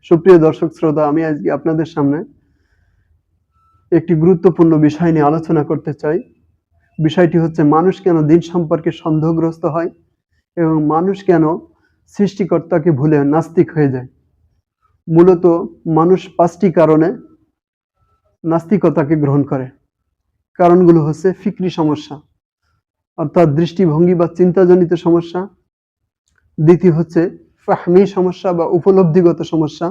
সুপ্রিয় দর্শক শ্রোতা, আমি আজকে আপনাদের সামনে একটি গুরুত্বপূর্ণ বিষয় নিয়ে আলোচনা করতে চাই। বিষয়টি হচ্ছে মানুষ কেন দিন সম্পর্কে সন্দেহগ্রস্ত হয় এবং মানুষ কেন সৃষ্টিকর্তাকে ভুলে নাস্তিক হয়ে যায়। মূলত মানুষ 5টি কারণে নাস্তিকতাকে গ্রহণ করে। কারণগুলো হচ্ছে ফিকরি সমস্যা, অর্থাৎ দৃষ্টিভঙ্গি বা চিন্তাজনিত সমস্যা। দ্বিতীয় হচ্ছে ফাহমি সমস্যা বা উপলব্ধিগত সমস্যা।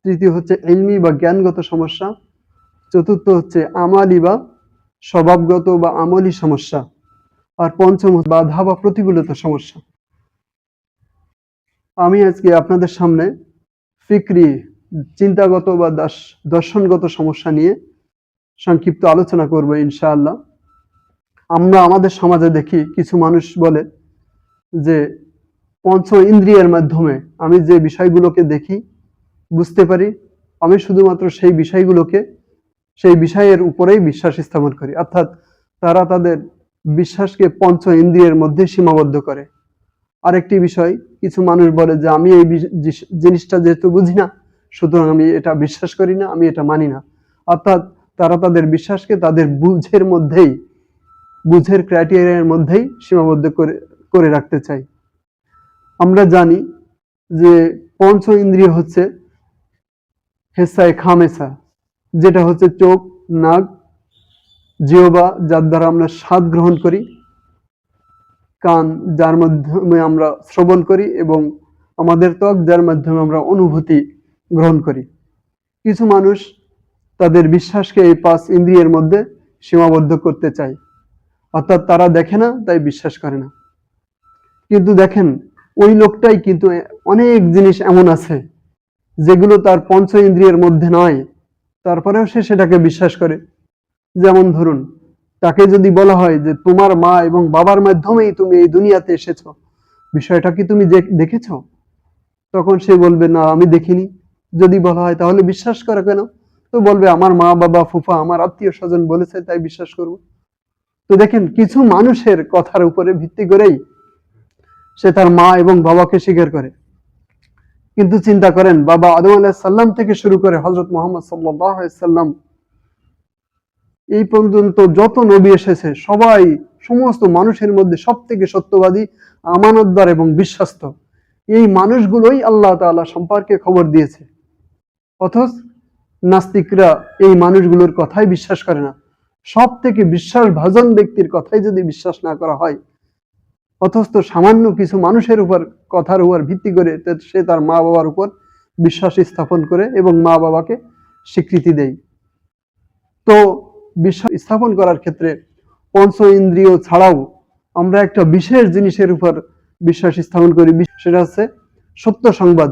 তৃতীয় হচ্ছে ইলমি বা জ্ঞানগত সমস্যা। চতুর্থ হচ্ছে আমালি বা স্বভাবগত বা আমলি সমস্যা। আর পঞ্চম বাধা বা প্রতিকূলতা সমস্যা। আমি আজকে আপনাদের সামনে ফিকরি, চিন্তাগত বা দর্শনগত সমস্যা নিয়ে সংক্ষিপ্ত আলোচনা করব ইনশাআল্লাহ। আমরা আমাদের সমাজে দেখি কিছু মানুষ বলে যে পঞ্চ ইন্দ্রিয়ের মাধ্যমে আমি যে বিষয়গুলোকে দেখি, বুঝতে পারি, আমি শুধুমাত্র সেই বিষয়ের উপরেই বিশ্বাস স্থাপন করি। অর্থাৎ তারা তাদের বিশ্বাসকে পঞ্চ ইন্দ্রিয়ের মধ্যে সীমাবদ্ধ করে। আরেকটি বিষয়, কিছু মানুষ বলে যে আমি এই জিনিসটা যেহেতু বুঝি না, সুতরাং আমি এটা বিশ্বাস করি না, আমি এটা মানি না। অর্থাৎ তারা তাদের বিশ্বাসকে তাদের বুঝের ক্রাইটেরিয়ার মধ্যেই সীমাবদ্ধ করে রাখতে চাই। আমরা জানি যে পঞ্চ ইন্দ্রিয় হচ্ছে হেসায় খামেসা, যেটা হচ্ছে চোখ, নাক, জিহ্বা, যার দ্বারা আমরা স্বাদ গ্রহণ করি, কান, যার মাধ্যমে আমরা শ্রবণ করি, এবং আমাদের ত্বক, যার মাধ্যমে আমরা অনুভূতি গ্রহণ করি। কিছু মানুষ তাদের বিশ্বাসকে এই 5 ইন্দ্রিয়ের মধ্যে সীমাবদ্ধ করতে চায়, অর্থাৎ তারা দেখে না তাই বিশ্বাস করে না। কিন্তু দেখেন, ওই লোকটাই কিন্তু অনেক জিনিস এমন আছে যেগুলো তার পঞ্চ ইন্দ্রিয়ের মধ্যে নয়, তারপরেও সে সেটাকে বিশ্বাস করে। যেমন ধরুন, তাকে যদি বলা হয় যে তোমার মা এবং বাবার মাধ্যমেই তুমি এই দুনিয়াতে এসেছো, বিষয়টা কি তুমি দেখেছো? তখন সে বলবে না, আমি দেখিনি। যদি বলা হয় তাহলে বিশ্বাস করা কেন? তো বলবে আমার মা বাবা, ফুফা, আমার আত্মীয় স্বজন বলেছে তাই বিশ্বাস করব। তো দেখেন, কিছু মানুষের কথার উপরে ভিত্তি করেই সে তার মা এবং বাবাকে স্বীকার করে। কিন্তু চিন্তা করেন, বাবা আদম আলাইহিস সালাম থেকে শুরু করে হযরত মুহাম্মদ সাল্লাল্লাহু আলাইহি সাল্লাম এই পর্যন্ত যত নবী এসেছে, সমস্ত মানুষের মধ্যে সবথেকে সত্যবাদী, আমানতদার এবং বিশ্বস্ত এই মানুষগুলোই আল্লাহ তাআলা সম্পর্কে খবর দিয়েছে। অথচ নাস্তিকরা এই মানুষগুলোর কথাই বিশ্বাস করে না। সব থেকে বিশ্বাসভাজন ব্যক্তির কথাই যদি বিশ্বাস না করা হয়, অথচ সামান্য কিছু মানুষের কথার উপর ভিত্তি করে সে তার মা বাবার উপর বিশ্বাস স্থাপন করে এবং মা বাবাকে স্বীকৃতি দেয়। তো বিশ্বাস স্থাপন করার ক্ষেত্রে পঞ্চ ইন্দ্রিয় ছাড়াও আমরা একটা বিশেষ জিনিসের উপর বিশ্বাস স্থাপন করি, সেটা হচ্ছে সত্য সংবাদ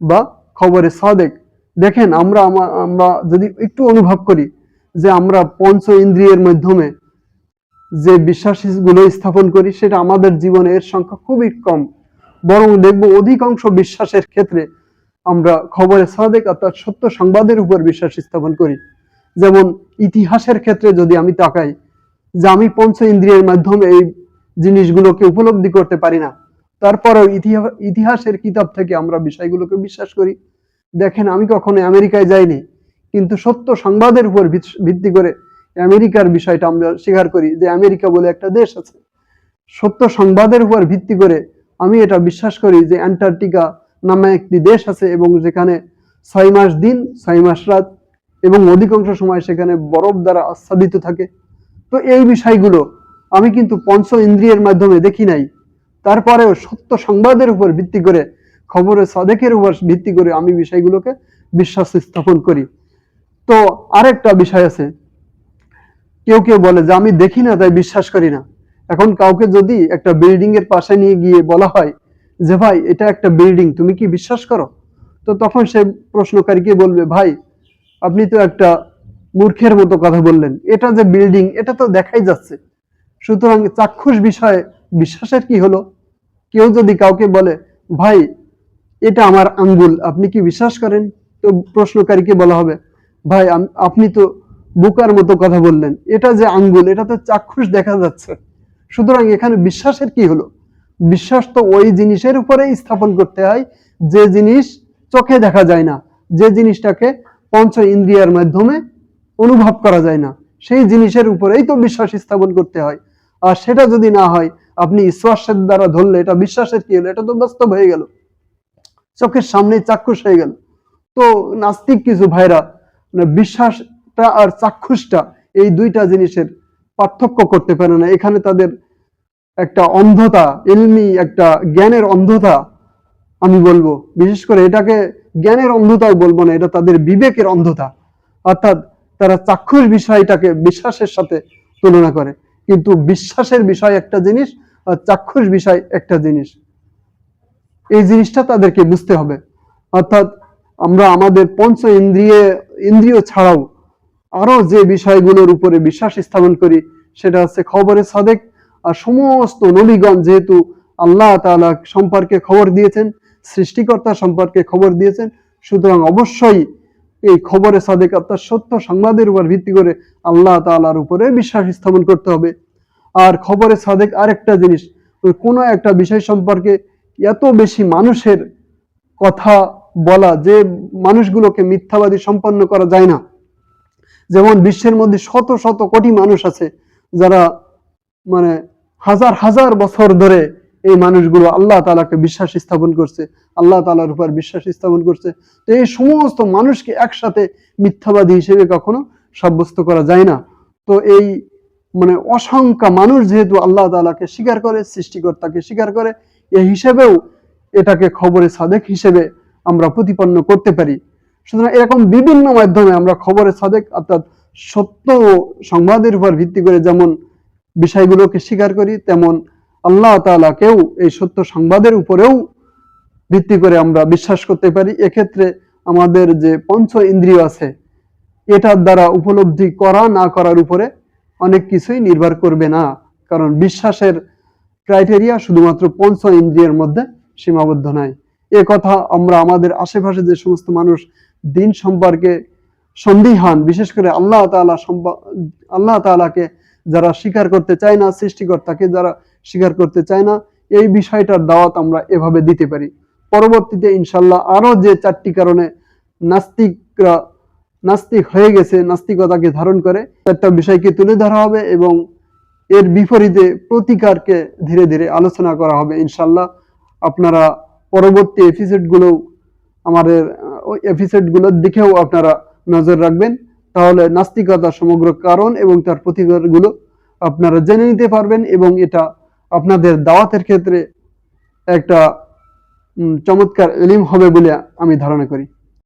বা খবরে সাদেক। দেখেন, আমরা যদি একটু অনুভব করি যে আমরা পঞ্চ ইন্দ্রিয়ের মাধ্যমে যে বিশ্বাসগুলো স্থাপন করি, সেটা আমাদের জীবনে এর সংখ্যা খুবই কম। বরং দেখব অধিকাংশ বিশ্বাসের ক্ষেত্রে আমরা খবরে সাদেক অর্থাৎ সত্য সংবাদের উপর বিশ্বাস স্থাপন করি। যেমন ইতিহাসের ক্ষেত্রে যদি আমি তাকাই, যে আমি পঞ্চ ইন্দ্রিয়ের মাধ্যমে এই জিনিসগুলোকে উপলব্ধি করতে পারি না, তারপরেও ইতিহাসের কিতাব থেকে আমরা বিষয়গুলোকে বিশ্বাস করি। দেখেন, আমি কখনো আমেরিকায় যাইনি, কিন্তু সত্য সংবাদের উপর ভিত্তি করে আমেরিকার বিষয়টা আমরা স্বীকার করি যে আমেরিকা বলে একটা দেশ আছে। সত্য সংবাদের উপর ভিত্তি করে আমি এটা বিশ্বাস করি যে অ্যান্টার্কটিকা নামে একটি দেশ আছে এবং যেখানে 6 মাস দিন 6 মাস রাত এবং অধিকাংশ সময় সেখানে বরফ দ্বারা আচ্ছাদিত থাকে। তো এই বিষয়গুলো আমি কিন্তু পঞ্চ ইন্দ্রিয়ের মাধ্যমে দেখি নাই, তারপরেও সত্য সংবাদের উপর ভিত্তি করে, খবরে সাদেকের উপর ভিত্তি করে আমি বিষয়গুলোকে বিশ্বাস স্থাপন করি। তো আরেকটা বিষয় আছে, কেউ কেউ বলে যে আমি দেখি না তাই বিশ্বাস করি না। এখন কাউকে যদি একটা বিল্ডিং এর পাশে নিয়ে গিয়ে বলা হয় যে ভাই এটা একটা বিল্ডিং, তুমি কি বিশ্বাস করো? তো তখন সে প্রশ্নকারীকে বলবে, ভাই আপনি তো একটা মূর্খের মতো কথা বললেন, এটা যে বিল্ডিং এটা তো দেখাই যাচ্ছে। সুতরাং চাক্ষুষ বিষয়ে বিশ্বাসের কি হলো? কেউ যদি কাউকে বলে, ভাই এটা আমার আঙ্গুল, আপনি কি বিশ্বাস করেন? তো প্রশ্নকারীকে বলা হবে, ভাই আপনি তো বোকার মতো কথা বললেন, এটা যে আঙ্গুল এটা তো চাক্ষুষ দেখা যাচ্ছে। সুতরাং এখানে বিশ্বাসের কি হলো? বিশ্বাস তো ওই জিনিসের উপরেই স্থাপন করতে হয় যে জিনিস চোখে দেখা যায় না। যে জিনিসটাকে পঞ্চ ইন্দ্রিয়ার মাধ্যমে অনুভব করা যায় না, সেই জিনিসের উপরেই তো বিশ্বাস স্থাপন করতে হয়। আর সেটা যদি না হয়, আপনি স্পর্শের দ্বারা ধরলে এটা বিশ্বাসের কি হলো? এটা তো বাস্তব হয়ে গেল, চোখের সামনে চাক্ষুষ হয়ে গেল। তো নাস্তিক কিছু ভাইরা বিশ্বাসটা আর চাক্ষুষটা এই দুইটা জিনিসের পার্থক্য করতে পারে না। এখানে তাদের একটা অন্ধতা, ইলমি একটা জ্ঞানের অন্ধতা আমি বলবো। বিশেষ করে এটাকে জ্ঞানের অন্ধতাও বলবো না, এটা তাদের বিবেকের অন্ধতা। অর্থাৎ তারা চাক্ষুষ বিষয়টাকে বিশ্বাসের সাথে তুলনা করে, কিন্তু বিশ্বাসের বিষয় একটা জিনিস আর চাক্ষুষ বিষয় একটা জিনিস। এই জিনিসটা তাদেরকে বুঝতে হবে। অর্থাৎ আমরা আমাদের পঞ্চ ইন্দ্রিয় ছাড়াও আরো যে বিষয়গুলোর উপরে বিশ্বাস স্থাপন করি সেটা হচ্ছে খবরে সাদেক। আর সমস্ত নবীগণ যেহেতু আল্লাহ তাআলা সম্পর্কে খবর দিয়েছেন, সৃষ্টিকর্তা সম্পর্কে খবর দিয়েছেন, সুতরাং অবশ্যই এই খবরে সাদেক অর্থাৎ সত্য সংবাদের উপর ভিত্তি করে আল্লাহ তাআলার উপরে বিশ্বাস স্থাপন করতে হবে। আর খবরে সাদেক আরেকটা জিনিস, কোনো একটা বিষয় সম্পর্কে এত বেশি মানুষের কথা বলা যে মানুষগুলোকে মিথ্যাবাদী সম্পন্ন করা যায় না। যেমন বিশ্বের মধ্যে শত শত কোটি মানুষ আছে যারা মানে হাজার হাজার বছর ধরে এই মানুষগুলো আল্লাহ তাআলাকে বিশ্বাস স্থাপন করছে, আল্লাহ তাআলার উপর বিশ্বাস স্থাপন করছে। তো এই সমস্ত মানুষকে একসাথে মিথ্যাবাদী হিসেবে কখনো সাব্যস্ত করা যায় না। তো এই অসংখ্য মানুষ যেহেতু আল্লাহ তাআলাকে স্বীকার করে, সৃষ্টিকর্তাকে স্বীকার করে, এই হিসেবেও এটাকে খবরে সাদেক হিসেবে আমরা প্রতিপন্ন করতে পারি। সুতরাং এরকম বিভিন্ন মাধ্যমে আমরা খবরে সাদেক অর্থাৎ সত্য সংবাদের উপর ভিত্তি করে যেমন বিষয়গুলোকে স্বীকার করি, তেমন আল্লাহ তাআলাকেও এই সত্য সংবাদের উপরেও ভিত্তি করে আমরা বিশ্বাস করতে পারি। এক্ষেত্রে আমাদের যে পঞ্চ ইন্দ্রিয় আছে এটার দ্বারা উপলব্ধি করা না করার উপরে অনেক কিছুই নির্ভর করবে না, কারণ বিশ্বাসের ক্রাইটেরিয়া শুধুমাত্র পঞ্চ ইন্দ্রিয়ের মধ্যে সীমাবদ্ধ নয়। এ কথা আমরা আমাদের আশেপাশে যে সমস্ত মানুষ দিন সম্পর্কে সন্দিহান, বিশেষ করে আল্লাহ তাআলাকে যারা স্বীকার করতে চায় না, সৃষ্টিকর্তাকে যারা স্বীকার করতে চায় না, এই বিষয়টার দাওয়াত আমরা এভাবে দিতে পারি। পরবর্তীতে ইনশাল্লাহ আরো যে চারটি কারণে নাস্তিক হয়ে গেছে, নাস্তিকতাকে ধারণ করে, চারটা বিষয়কে তুলে ধরা হবে এবং এর বিপরীতে প্রতিকারকে ধীরে ধীরে আলোচনা করা হবে ইনশাল্লাহ। আপনারা পরবর্তী আমাদের ওই এপিসোডগুলোর দিকেও আপনারা নজর রাখবেন, তাহলে নাস্তিকতার সমগ্র কারণ এবং তার প্রতিকারগুলো আপনারা জেনে নিতে পারবেন এবং এটা আপনাদের দাওয়াতের ক্ষেত্রে একটা চমৎকার ইলম হবে বলে আমি ধারণা করি।